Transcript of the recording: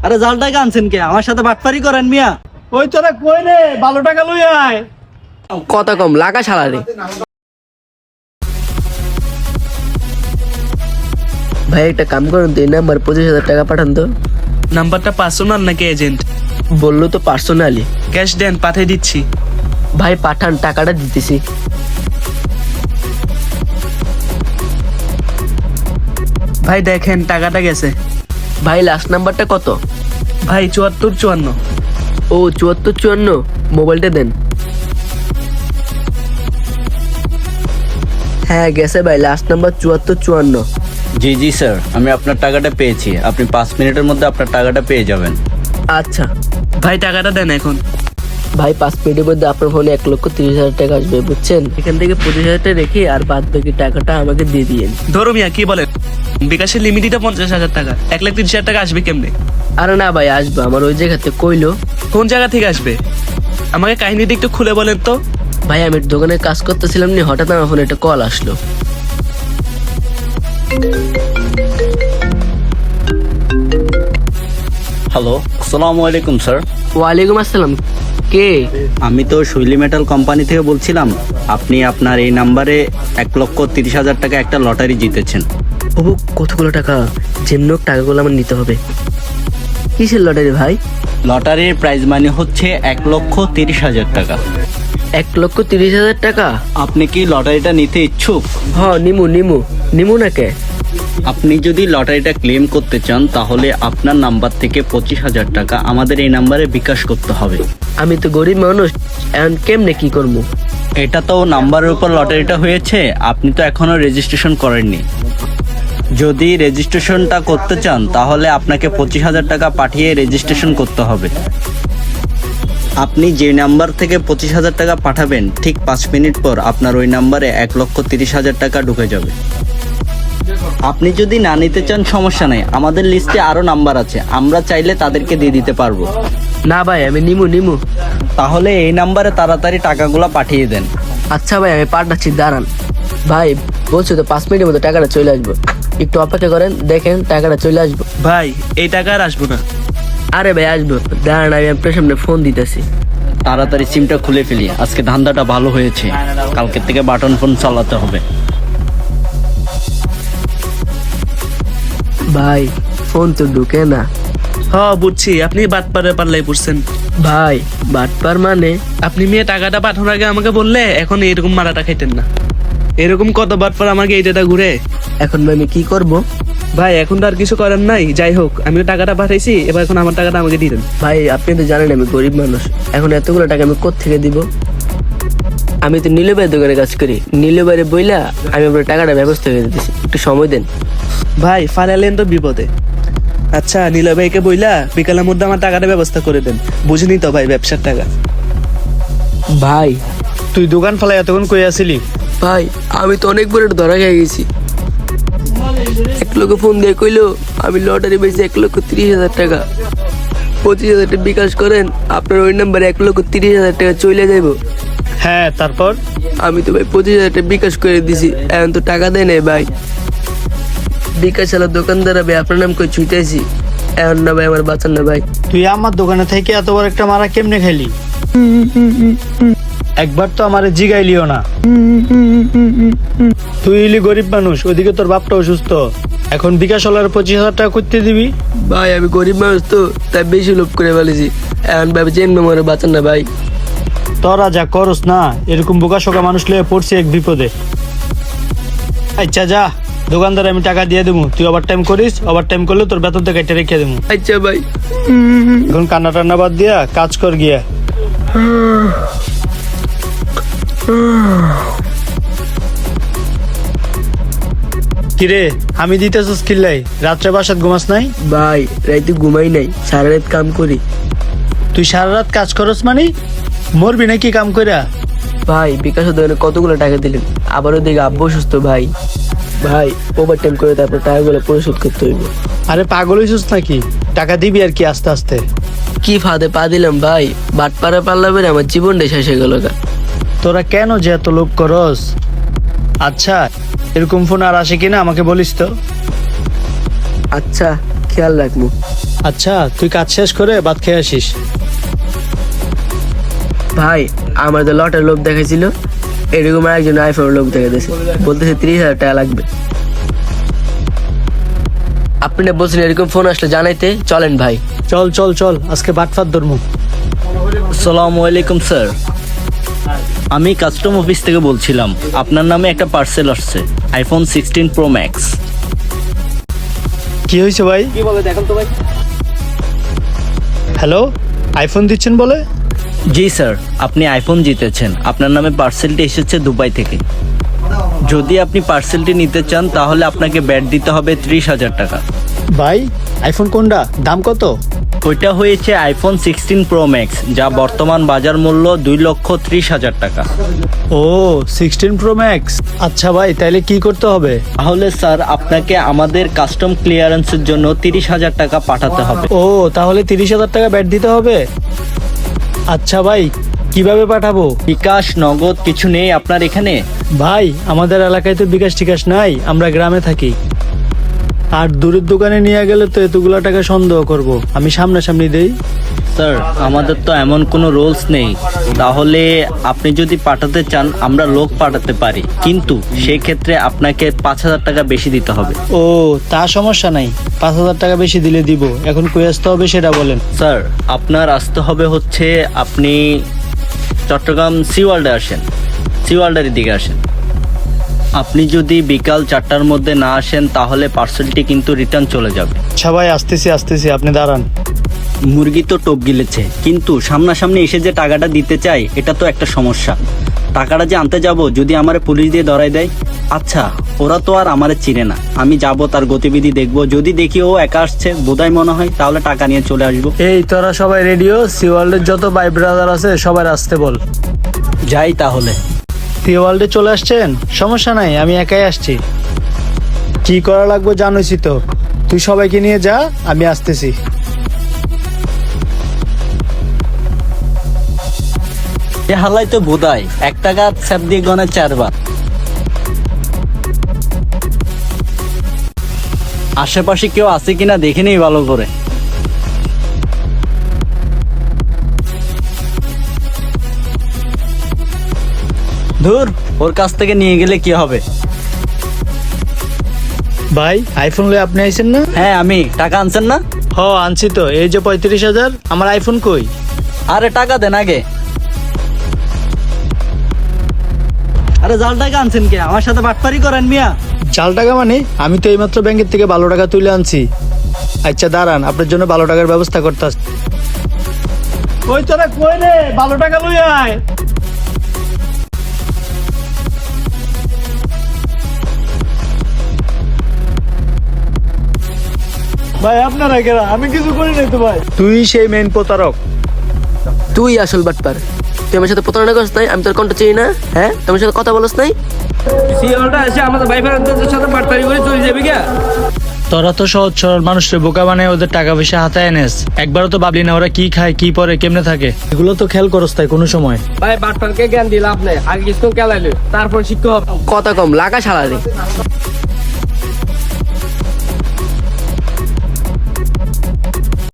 আরে জাল টাকা আনছেন কে? আমার সাথে বাটপারি করেন মিয়া? ওই তোরা কই রে, ভালো টাকা লই আয়। কথা কম লাগা শালারে। ভাই একটা কাম করুন তো, এই নাম্বার 25,000 টাকা পাঠান তো। নাম্বারটা পার্সোনাল নাকি এজেন্ট? বললো তো পার্সোনালি। ক্যাশ দেন, পাঠিয়ে দিচ্ছি। ভাই পাঠান, টাকাটা দিতেছি। ভাই দেখেন টাকাটা গেছে। ভাই লাস্ট নাম্বারটা কত? ভাই 7454। ও 7454, মোবাইলটা দেন। হ্যাঁ গেছে ভাই, লাস্ট নাম্বার 7454। জি জি স্যার, আমি আপনার টাকাটা পেয়েছি। আপনি 5 মিনিটের মধ্যে আপনার টাকাটা পেয়ে যাবেন। আচ্ছা ভাই টাকাটা দেন এখন। ভাই 5 মিনিটের মধ্যে আপনার ফোনে 1,30,000 টাকা আসবে, বুঝছেন? এখান থেকে 25,000 টাকা রেখে আর বাদ বাকি টাকাটা আমাকে দিয়ে দিয়েন। ধরো মিয়া, কি বলেন? বিকাশের লিমিটটা 50,000 টাকা, 1,30,000 টাকা আসবে কেমনে? আরে না ভাই, আসবে। আমার ওই জায়গাতে কইলো। কোন জায়গা থেকে আসবে? আমাকে কাহিনীটা একটু খুলে বলেন তো। ভাই আমি দোকানে কাজ করতেছিলাম নি, হঠাৎ আমার ফোনে একটা কল আসলো। হ্যালো, আসসালামু আলাইকুম স্যার। ওয়ালাইকুম আসসালাম। কে? আমি তো শৈলী মেটাল কোম্পানি থেকে বলছিলাম। আপনি আপনার এই নাম্বারে 1,30,000 টাকা একটা লটারি জিতেছেন। ও কতগুলো টাকা? যেমন হোক টাকাগুলো আমার নিতে হবে। কিসের লটারি ভাই? লটারির প্রাইজ মানি হচ্ছে 1,30,000 টাকা। 1,30,000 টাকা? আপনি কি লটারিটা নিতে ইচ্ছুক? হ নিমু নিমু নিমু না কে? আপনি যদি লটারিটা ক্লেম করতে চান তাহলে আপনার নাম্বার থেকে 25,000 টাকা আমাদের এই নাম্বারে বিকাশ করতে হবে। আমি তো গরিব মানুষ, এখন কেমনে কি করবো? এটা তো নাম্বারের উপর লটারিটা হয়েছে, আপনি তো এখনো রেজিস্ট্রেশন করেননি। যদি রেজিস্ট্রেশনটা করতে চান তাহলে আপনাকে 25,000 টাকা পাঠিয়ে রেজিস্ট্রেশন করতে হবে। আপনি যে নাম্বার থেকে 25,000 টাকা পাঠাবেন ঠিক 5 মিনিট পর আপনার ওই নাম্বারে 1,30,000 টাকা ঢুকে যাবে। আপনি যদি না নিতে চান সমস্যা নেই, আমাদের লিস্টে আরো নাম্বার আছে, আমরা চাইলে তাদেরকে দিয়ে দিতে পারবো। না ভাই আমি নিমু নিমু। তাহলে এই নাম্বারে তাড়াতাড়ি টাকাগুলো পাঠিয়ে দেন। আচ্ছা ভাই আমি পাঠাচ্ছি, দাঁড়ান। ভাই বলছো তো 5 মিনিটের মধ্যে টাকাটা চলে আসবো, একটু অপেক্ষা করেন, দেখেন টাকাটা চলে আসবো। ভাই এই টাকা আর আসবো না। আরে ভাই আসবো, দাঁড়ান আমি আপনার সামনে ফোন দিতেছি। তাড়াতাড়ি সিমটা খুলে ফেলি, আজকে ধান্দাটা ভালো হয়েছে, কালকের থেকে বাটন ফোন চালাতে হবে। ভাই ফোন তো ঢুকে না। বুঝছি, আপনি বাটপারে পাল্লাই পড়ছেন। ভাই বাটপার মানে? আপনি মেয়ে টাকাটা পাঠানোর আগে আমাকে বললে এখন এরকম মারাটা খাইতেন না। এরকম কত বাটপার আমাকে এই টাকা ঘুরে। এখন ভাই আমি কি করব? ভাই এখন তো আর কিছু করার নাই, যাই হোক আমি টাকাটা পাঠাইছি, এবার এখন আমার টাকাটা আমাকে দিয়ে দেন। ভাই আপনি তো জানেন আমি গরিব মানুষ, এখন এতগুলো টাকা আমি কোত্থেকে দিব? আমি তো নীলু ভাইয়ের দোকানে কাজ করি, নীলু ভাইয়ের বইলা আমি আপনার টাকাটা ব্যবস্থা করে দিতেছি, একটু সময় দেন। ভাই ফালাইলেন তো বিপদে। আচ্ছা নীলা ভাইকে বইলা বিকালের মধ্যে আমার টাকাটা ব্যবস্থা করে দেন, বুঝিনি তো ভাই ব্যবসার টাকা। ভাই তুই দোকান ফেলাই এতক্ষণ কই আসিলি? ভাই আমি তো অনেক বড় ধরা খেয়ে গেছি। এক লোকে ফোন দিয়ে কইলো আমি লটারি বেশি 1,30,000 টাকা, 25,000 টাকা বিকাশ করেন, আপনার ওই নাম্বারে 1,30,000 টাকা চলে যাইব। হ্যাঁ তারপর? আমি তো ভাই 25,000 টাকা বিকাশ করে দিছি, এখন তো টাকা দেয় নাই ভাই। বিকাশ আলা দোকানদার ভাই আপনার নাম কই ছুইতেছি, এখন না ভাই আমার বাঁচান না ভাই। তুই আমার দোকানে থেকে এত বড় একটা মারা কেমনে খাইলি? একবার তো আমারে জিগাইলিও না। তুই হইলি গরিব মানুষ, ওইদিকে তোর বাপটা অসুস্থ, এখন বিকাশ হলার 25,000 টাকা করতে দিবি? ভাই আমি গরিব মানুষ তো, তাই বেশি লোভ করে ফেলেছি, এখন ভাই চেন মেমোরে বাঁচান না ভাই। তোরা যা করস না, এরকম বোকা শোকা মানুষ লয়ে পড়ছি এক বিপদে। আচ্ছা যা, দোকানদার আমি টাকা দিয়ে দেবো, তুই ওভার টাইম করিস, ওভার টাইম করলে তোর বেতন থেকে কেটে রেখে দেবো। আচ্ছা ভাই। এখন কান্না টান্না বাদ দিয়া কাজ কর গিয়া। কিরে আমি দিতেছস কিল্লাই, রাত্রে বাসাত ঘুমাস নাই? ভাই রাইতে ঘুমাই নাই, সারা রাত কাম করি। তুই সারা রাত কাজ করস মানে মরবি নাকি কাম কইরা? ভাই বিকাশ দোকানে কতগুলো টাকা দিলেন, আবারও দেখে আব্বু সুস্থ ভাই। ভাই ওভার টাইম করে তারপর টাকাগুলো পরিশোধ করতে হইব। আরে পাগল হইছিস নাকি? টাকা দিবি আর কি আস্তে আস্তে। কি ফাঁদে পা দিলাম ভাই, বাটপাড়া পাল্লা বেড়ে আমার জীবনটাই শেষ হয়ে গেল। তোরা কেন যে এত লোভ করস? আচ্ছা এরকম ফোন আর আসে কিনা আমাকে বলিস তো। আচ্ছা খেয়াল রাখবো। আচ্ছা তুই কাজ শেষ করে ভাত খেয়ে আসিস। ভাই আমার তো লটের লোভ দেখাইছিল, এরকম একজন আইফোন লোভ দেখে দিয়েছে, বলতেছে 30,000 টাকা লাগবে। আপনি না বলছেন এরকম ফোন আসলে জানাইতে, চলেন ভাই। চল চল চল, আজকে বাটফাত ধর্ম। আসসালামু আলাইকুম স্যার, আমি কাস্টম অফিস থেকে বলছিলাম। আপনার নামে একটা পার্সেল আসছে, আইফোন 16 প্রো ম্যাক্স। কি হয়েছে ভাই? কি বলে দেখেন তো ভাই। হ্যালো, আইফোন দিচ্ছেন বলে? জি স্যার, আপনি আইফোন জিতেছেন। আপনার নামে পার্সেলটি এসেছে দুবাই থেকে। যদি আপনি পার্সেলটি নিতে চান তাহলে আপনাকে ব্যাট দিতে হবে 30,000 টাকা। ভাই আইফোন কোনটা, দাম কত? ওইটা হয়েছে আইফোন 16 প্রো ম্যাক্স, যা বর্তমান বাজার মূল্য 2,30,000 টাকা। ও 16 প্রো ম্যাক্স। আচ্ছা ভাই, তাইলে কি করতে হবে? তাহলে স্যার আপনাকে আমাদের কাস্টম ক্লিয়ারেন্সের জন্য 30,000 টাকা পাঠাতে হবে। ও তাহলে 30,000 টাকা ব্যাট দিতে হবে। আচ্ছা ভাই, কিভাবে পাঠাবো? বিকাশ নগদ কিছু নেই আপনার এখানে? ভাই আমাদের এলাকায় তো বিকাশ টিকাশ নাই, আমরা গ্রামে থাকি। আর দূরের দোকানে নিয়ে গেলে তো এতগুলা টাকা সন্দেহ করব, আমি সামনাসামনি দেই। স্যার আমাদের তো এমন কোনো রুলস নেই। তাহলে আপনি যদি পাঠাতে চান আমরা লোক পাঠাতে পারি, কিন্তু সেই ক্ষেত্রে আপনাকে 5,000 টাকা বেশি দিতে হবে। ও তা সমস্যা নাই, 5,000 টাকা বেশি দিলে দিব। এখন কই আসতে হবে সেটা বলেন। স্যার আপনার আসতে হবে হচ্ছে, আপনি চট্টগ্রাম সি ওয়ার্ল্ডে আসেন, সি ওয়ার্ল্ডের দিকে আসেন। আপনি যদি বিকাল 4টার মধ্যে না আসেন তাহলে পার্সেলটি কিন্তু রিটার্ন চলে যাবে। আচ্ছা ভাই, আসতেছি আসতেছি, আপনি দাঁড়ান। মুরগি তো টোপ গিলেছে, কিন্তু সামনাসামনি এসে যে টাকাটা দিতে চাই এটা তো একটা সমস্যা। টাকাটা যে আনতে যাব, যদি আমারে পুলিশ দিয়ে ধরাই দেয়। আচ্ছা ওরা তো আর আমারে চিনে না, আমি যাব তার গতিবিধি দেখবো, যদি দেখি ও একা আসছে বোধহয় মনে হয়, তাহলে টাকা নিয়ে চলে আসবো। এই তোরা সবাই রেডিও, সি ওয়ার্ল্ডের যত ভাই ব্রাদার আছে সবাই আসতে বল। যাই তাহলে। সি ওয়ার্ল্ডে চলে আসছেন? সমস্যা নাই, আমি একাই আসছি। কি করা লাগবে জানোই তো, তুই সবাইকে নিয়ে যা, আমি আসতেছি। এ হালাই তো বোধায় 1 টাকা স্যাপ দিয়ে গনে 4 বার। আশেপাশে কেউ আছে কিনা দেখে নেই ভালো করে। ধুর, ওর কাছ থেকে নিয়ে গেলে কি হবে। ভাই আইফোন লয়ে আপনি আইছেন না? হ্যাঁ আমি। টাকা আনছেন না? হ আনছি তো, এই যে 35,000। আমার আইফোন কই? আরে টাকা দেন আগে। আরে জাল টাকা আনছেন কে? আমার সাথে বাটপারি করেন মিয়া। জাল টাকা মানে? আমি তো এইমাত্র ব্যাংকের থেকে ভালো টাকা তুলে আনছি। আচ্ছা দাঁড়ান, আপনার জন্য ভালো টাকার ব্যবস্থা করতে আসছি। ওই তোরা কই রে, ভালো টাকা লই আয়। ভাই আপনারা কেরা? আমি কিছু করি নাই তো ভাই। তুই সেই মেইন প্রতারক। তুই আসল বাটপার, তুই আমার সাথে প্রতারণা করছ নাই? আমি তোর কণ্ঠ চিনি না? হ্যাঁ, তোমার সাথে কথা বলছ নাই? সিওলটা এসে আমাদের ভাই ফেরানদের সাথে বাটপারি করে চলে যাবে গা। তোরা তো সহজ সরল মানুষের বোকা বানায় ওদের টাকা পয়সা হাতায় এনেস। একবারও তো ভাবলি না ওরা কি খায়, কি পরে, কেমনে থাকে। এগুলো তো খেয়াল করস তাই কোনো সময়। ভাই বাটপারকে জ্ঞান দিলে আপনি আগে কিছু কেলাইলে তারপর শিক্ষা হবে। কথা কম, লাগা শালা রে।